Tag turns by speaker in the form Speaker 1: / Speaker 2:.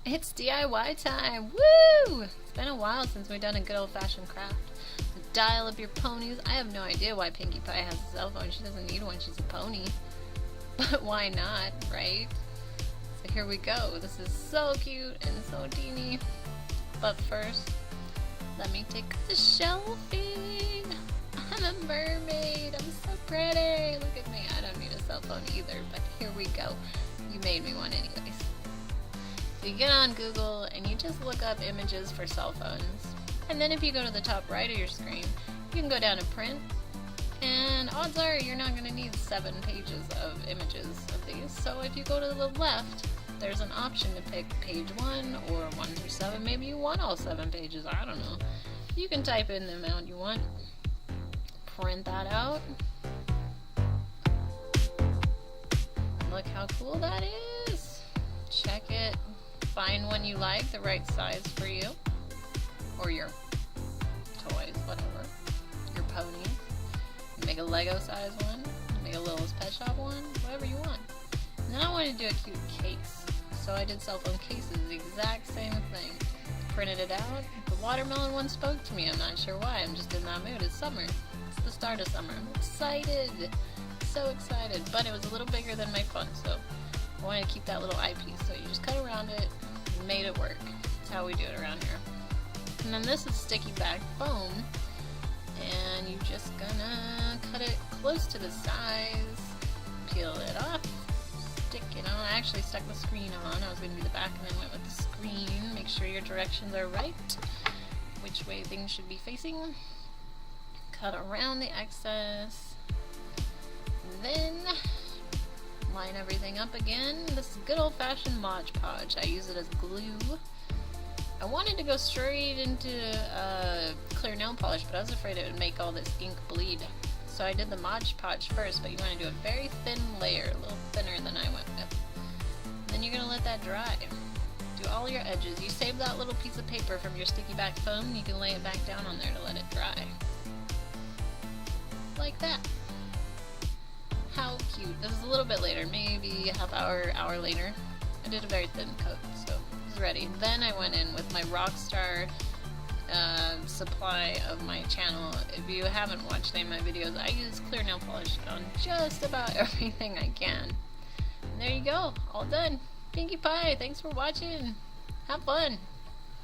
Speaker 1: It's DIY time! Woo! It's been a while since we've done a good old-fashioned craft. So dial up your ponies. I have no idea why Pinkie Pie has a cell phone. She doesn't need one. She's a pony. But why not, right? So here we go. This is so cute and so teeny. But first, let me take a selfie. I'm a mermaid. I'm so pretty. Look at me. I don't need a cell phone either, but here we go. You made me one anyways. So you get on Google and you just look up images for cell phones. And then if you go to the top right of your screen, you can go down to print. And odds are you're not going to need 7 pages of images of these. So if you go to the left, there's an option to pick page 1 or 1 through 7. Maybe you want all 7 pages. I don't know. You can type in the amount you want. Print that out. Look how cool that is. Check it. Find one you like, the right size for you. Or your toys, whatever. Your ponies. Make a Lego size one. Make a Littlest Pet Shop one. Whatever you want. And then I wanted to do a cute case. So I did cell phone cases, the exact same thing. Printed it out. The watermelon one spoke to me. I'm not sure why. I'm just in that mood. It's summer. It's the start of summer. I'm excited. So excited. But it was a little bigger than my phone, so I wanted to keep that little eyepiece. So you just cut around it and made it work. That's how we do it around here. And then this is sticky back foam. And you're just gonna cut it close to the size. Peel it off. Stick it on. I actually stuck the screen on. I was going to do the back and then went with the screen. Make sure your directions are right. Which way things should be facing. Cut around the excess. Then line everything up again. This is good old-fashioned Mod Podge. I use it as glue. I wanted to go straight into clear nail polish, but I was afraid it would make all this ink bleed. So I did the Mod Podge first, but you want to do a very thin layer, a little thinner than I went with. Then you're going to let that dry. Do all your edges. You save that little piece of paper from your sticky back foam, and you can lay it back down on there to let it dry. Like that. How cute. This is a little bit later, maybe a half hour, hour later. I did a very thin coat, so it was ready. Then I went in with my Rockstar supply of my channel. If you haven't watched any of my videos, I use clear nail polish on just about everything I can. And there you go, all done. Pinkie Pie, thanks for watching. Have fun.